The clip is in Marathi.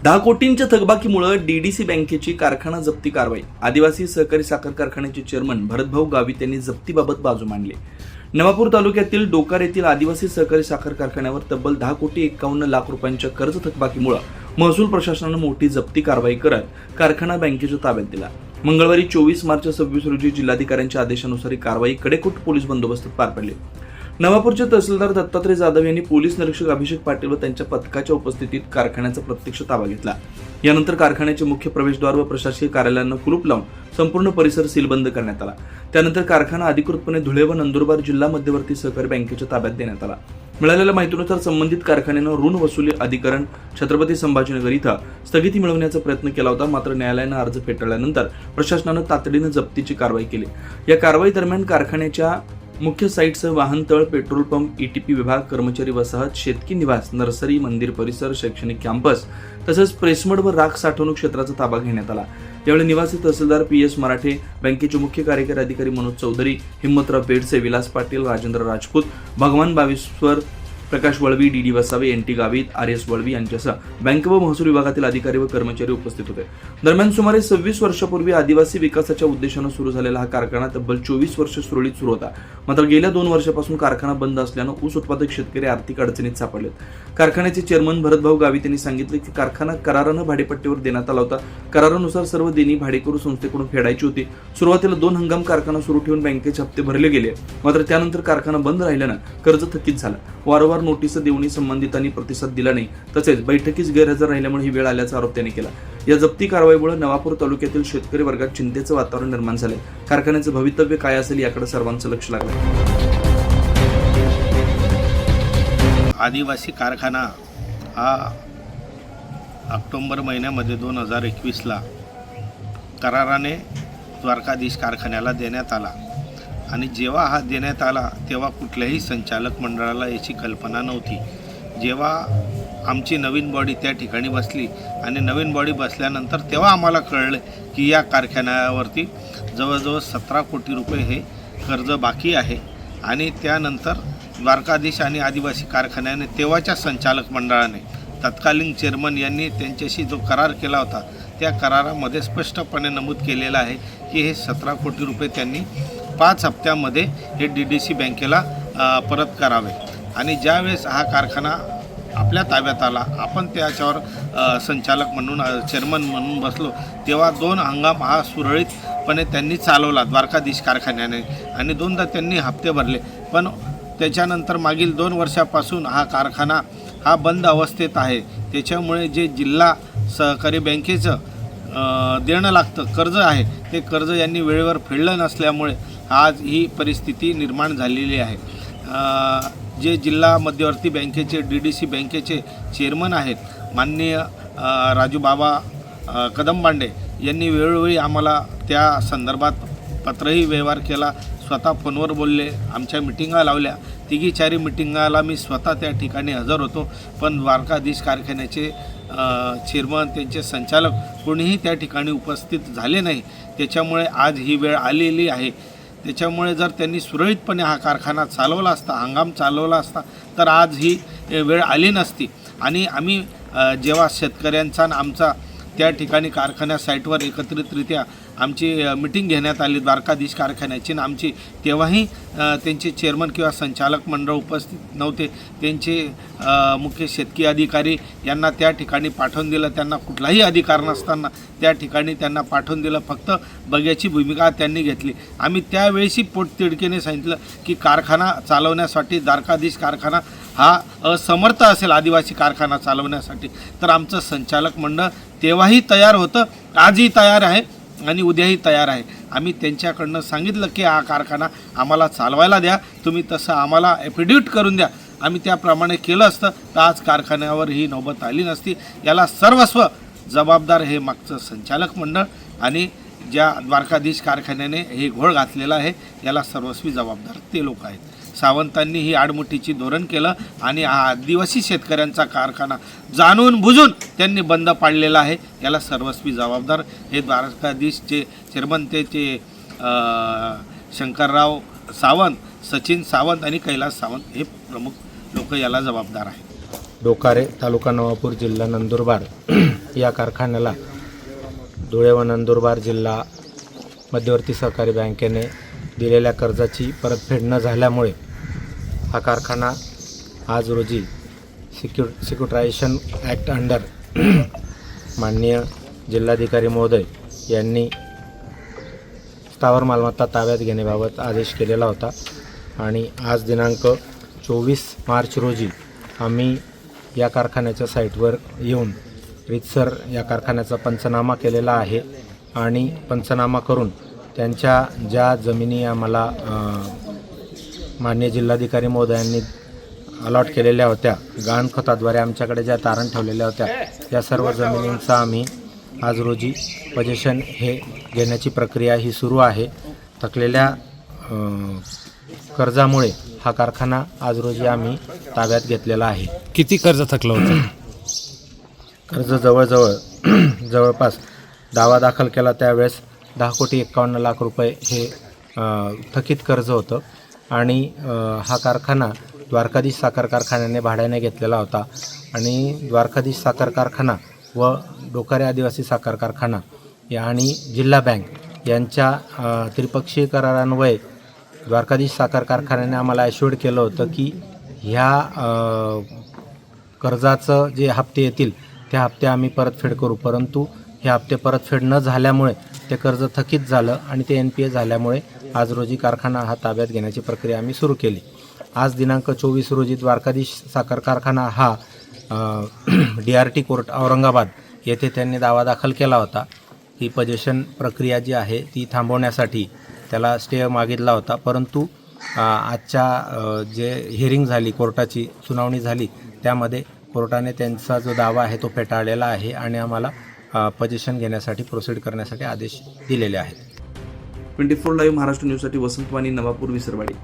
10 कोटींच्या थकबाकीमुळे डीडीसी बँकेची कारखाना जप्ती कारवाई. आदिवासी सहकारी साखर कारखान्याचे चेअरमन भरतभाऊ गावित यांनी जप्तीबाबत बाजू मांडली. नवापूर तालुक्यातील डोकार येथील आदिवासी सहकारी साखर कारखान्यावर तब्बल 10,51,00,000 रुपयांच्या कर्ज थकबाकीमुळे महसूल प्रशासनाने मोठी जप्ती कारवाई करत कारखाना बँकेच्या ताब्यात दिला. मंगळवारी 24 मार्च 26 रोजी जिल्हाधिकाऱ्यांच्या आदेशानुसार ही कारवाई कडेकोट पोलीस बंदोबस्तात पार पडली. नवापूरचे तहसीलदार दत्तात्रय जाधव यांनी पोलीस निरीक्षक अभिषेक पाटील व त्यांच्या पथकाच्या उपस्थितीत कारखान्याचा प्रत्यक्ष ताबा घेतला. यानंतर कारखान्याचे मुख्य प्रवेशद्वार व प्रशासकीय कार्यालयांना कुलूप लावून संपूर्ण परिसर सीलबंद करण्यात आला. त्यानंतर कारखाना अधिकृतपणे धुळे व नंदुरबार जिल्हा मध्यवर्ती सहकारी बँकेच्या ताब्यात देण्यात आला. मिळालेल्या माहितीनुसार संबंधित कारखान्यानं ऋण वसुली अधिकरण छत्रपती संभाजीनगर इथं स्थगिती मिळवण्याचा प्रयत्न केला होता. मात्र न्यायालयानं अर्ज फेटाळल्यानंतर प्रशासनानं तातडीनं जप्तीची कारवाई केली. या कारवाई दरम्यान कारखान्याच्या मुख्य साईटसह वाहनतळ, पेट्रोल पंप, ईटीपी विभाग, कर्मचारी वसाहत, शेतकी निवास, नर्सरी, मंदिर परिसर, शैक्षणिक कॅम्पस तसंच प्रेसमड व राख साठवणूक क्षेत्राचा ताबा घेण्यात आला. यावेळी निवासी तहसीलदार PS मराठे, बँकेचे मुख्य कार्यकारी अधिकारी मनोज चौधरी, हिम्मतराव पेडसे, विलास पाटील, राजेंद्र राजपूत, भगवान बाविस्वर, प्रकाश Valvi, DD Vasave, NT Gavit, RS Valvi यांच्यासह बँक व महसूल विभागातील अधिकारी व कर्मचारी उपस्थित होते. दरम्यान सुमारे 26 वर्षापूर्वी आदिवासी विकासाच्या उद्देशानं सुरू झालेला हा कारखाना तब्बल 24 वर्ष सुरळीत सुरू होता. मात्र गेल्या 2 वर्षापासून कारखाना बंद असल्यानं ऊस उत्पादक शेतकरी आर्थिक अडचणीत सापडलेत. कारखान्याचे चेअरमन भरतभाऊ गावित यांनी सांगितले की कारखाना करारानं भाडेपट्टीवर देण्यात आला होता. करारानुसार सर्व देणी भाडेकरू संस्थेकडून फेडायची होती. सुरुवातीला 2 हंगाम कारखाना सुरू ठेवून बँकेचे हप्ते भरले गेले. मात्र त्यानंतर कारखाना बंद राहिल्यानं कर्ज थकीत झालं. वारंवार नोटीस देऊनही संबंधितांनी प्रतिसाद दिला नाही. तसेच बैठकीस गैरहजर राहिल्यामुळे ही वेळ आल्याचा आरोप त्यांनी केला. या जप्ती कारवाईमुळे नवापूर तालुक्यातील शेतकरी वर्गात चिंतेचं वातावरण निर्माण झाले. कारखान्याचं भवितव्य काय असेल याकडे सर्वांचं लक्ष लागलं. आदिवासी कारखाना हा ऑक्टोबर महिन्यामध्ये 2021ला कराराने द्वारकाधीश कारखान्याला देण्यात आला आणि जेव्हा हा देण्यात आला तेव्हा कुठल्याही संचालक मंडळाला याची कल्पना नव्हती. जेव्हा आमची नवीन बॉडी त्या ठिकाणी बसली आणि नवीन बॉडी बसल्यानंतर तेव्हा आम्हाला कळलं की या कारखान्यावरती जवळजवळ 17 कोटी रुपये हे कर्ज बाकी आहे. आणि त्यानंतर द्वारकाधीश आणि आदिवासी कारखान्याने तेव्हाच्या संचालक मंडळाने तत्कालीन चेअरमन यांनी त्यांच्याशी जो करार केला होता त्या करारामध्ये स्पष्टपणे नमूद केलेलं आहे की हे 17 कोटी रुपये त्यांनी 5 हप्त्यामध्ये हे DDC बँकेला परत करावे. आणि ज्यावेळेस हा कारखाना आपल्या ताब्यात आला, आपण त्याच्यावर संचालक म्हणून चेअरमन म्हणून बसलो, तेव्हा 2 हंगाम हा सुरळीतपणे त्यांनी चालवला द्वारकाधीश कारखान्याने आणि 2दा त्यांनी हप्ते भरले. पण त्याच्यानंतर मागील 2 वर्षापासून हा कारखाना हा बंद अवस्थेत आहे. त्याच्यामुळे जे जिल्हा सहकारी बँकेचं देणं लागतं कर्ज आहे ते कर्ज यांनी वेळेवर फेडलं नसल्यामुळे आज ही परिस्थिती निर्माण झालेली आहे. जे जिल्हा मध्यवर्ती बँकेचे DDC बँकेचे चेअरमन आहेत माननीय राजूबाबा कदमबांडे यांनी वेळोवेळी आम्हाला त्या संदर्भात पत्रही व्यवहार केला. स्वतः फोनवर बोलले, आमच्या मिटिंगा लावल्या. 3-4 मिटिंगाला मी स्वतः त्या ठिकाणी हजर होतो. पण द्वारकाधीश कारखान्याचे चेअरमन त्यांचे संचालक कोणीही त्या ठिकाणी उपस्थित झाले नाही. त्याच्यामुळे आज ही वेळ आलेली आहे. त्याच्यामुळे जर त्यांनी सुरळीतपणे हा कारखाना चालवला असता, हंगाम चालवला असता तर आज ही वेळ आली नसती. आणि आम्ही जेव्हा शेतकऱ्यांचा आणि आमचा त्या ठिकाणी कारखान्या साईटवर एकत्रितरित्या आमची मिटिंग घेण्यात आली द्वारकाधीश कारखान्याची आणि आमची, तेव्हाही त्यांचे चेअरमन किंवा संचालक मंडळ उपस्थित नव्हते. त्यांचे मुख्य शेतकी अधिकारी यांना त्या ठिकाणी पाठवून दिलं. त्यांना कुठलाही अधिकार नसताना त्या ठिकाणी त्यांना पाठवून दिलं. फक्त बघ्याची भूमिका त्यांनी घेतली. आम्ही त्यावेळेसही पोटतिडकीने सांगितलं की कारखाना चालवण्यासाठी द्वारकाधीश कारखाना हा असमर्थ असेल आदिवासी कारखाना चालवण्यासाठी. तर आमचं संचालक मंडळ तेव्हाही तयार होतं, आजही तयार आहे आणि उद्याही तयार आहे. आम्ही त्यांच्याकडनं सांगितलं की हा कारखाना आम्हाला चालवायला द्या, तुम्ही तसं आम्हाला ॲफिडेविट करून द्या. आम्ही त्याप्रमाणे केलं असतं तर आज कारखान्यावर ही नौबत आली नसती. याला सर्वस्व जबाबदार हे मागचं संचालक मंडळ आणि ज्या द्वारकाधीश कारखान्याने हे घोळ घातलेला आहे याला सर्वस्वी जबाबदार ते लोक आहेत. सावंतांनी ही आडमुठीची धोरण केलं आणि हा आदिवासी शेतकऱ्यांचा कारखाना जाणून बुजून त्यांनी बंद पाडलेला आहे. याला सर्वस्वी जबाबदार हे द्वारकाधीशचे चेअरमन ते शंकरराव सावंत, सचिन सावंत आणि कैलास सावंत हे प्रमुख लोक याला जबाबदार आहेत. डोकारे, तालुका नवापूर, जिल्हा नंदुरबार या कारखान्याला धुळे व नंदुरबार जिल्हा मध्यवर्ती सहकारी बँकेने दिलेल्या कर्जाची परतफेड न झाल्यामुळे हा कारखाना आज रोजी सिक्युरिटायझेशन ॲक्ट अंडर माननीय जिल्हाधिकारी महोदय यांनी स्थावर मालमत्ता ताब्यात घेण्याबाबत आदेश केलेला होता आणि आज दिनांक 24 मार्च रोजी आम्ही या कारखान्याच्या साईटवर येऊन रीतसर या कारखान्याचा पंचनामा केलेला आहे आणि पंचनामा करून त्यांच्या ज्या जमिनी आम्हाला माननीय जिल्हाधिकारी महोदयांनी अलॉट केलेल्या होत्या गहाणखताद्वारे आमच्याकडे ज्या तारण ठेवलेल्या होत्या त्या सर्व जमिनींचा आम्ही आज रोजी पोझिशन हे घेण्याची प्रक्रिया ही सुरू आहे. थकलेल्या कर्जामुळे हा कारखाना आज रोजी आम्ही ताब्यात घेतलेला आहे. किती कर्ज थकलं होतं? कर्ज जवळपास दावा दाखल केला त्यावेळेस 10,51,00,000 रुपये हे थकीत कर्ज होतं आणि हा कारखाना द्वारकाधीश साखर कारखान्याने भाड्याने घेतलेला होता आणि द्वारकाधीश साखर कारखाना व डोकारे आदिवासी साखर कारखाना आणि जिल्हा बँक यांच्या त्रिपक्षीय करारान्वये द्वारकाधीश साखर कारखान्याने आम्हाला ॲश्युअर्ड केलं होतं की ह्या कर्जाचं जे हप्ते येतील त्या हप्ते आम्ही परतफेड करू, परंतु हे हप्ते परतफेड न झाल्यामुळे ते कर्ज थकीत झालं आणि ते NPA झाल्यामुळे आज रोजी कारखाना हा ताब्यात घेण्याची प्रक्रिया आम्ही सुरू केली. आज दिनांक 24 रोजी द्वारकाधीश साखर कारखाना हा DRT कोर्ट औरंगाबाद येथे त्यांनी दावा दाखल केला होता. ही पोझिशन प्रक्रिया जी आहे ती थांबवण्यासाठी त्याला स्टे मागितला होता, परंतु आजच्या जे हिअरिंग झाली, कोर्टाची सुनावणी झाली, त्यामध्ये कोर्टाने त्यांचा जो दावा आहे तो फेटाळलेला आहे आणि आम्हाला पोझिशन घेण्यासाठी प्रोसीड करण्यासाठी आदेश दिलेले आहेत. 24 लाईव्ह महाराष्ट्र न्यूजसाठी वसंत वाणी, नवापूर, विसरवाडी.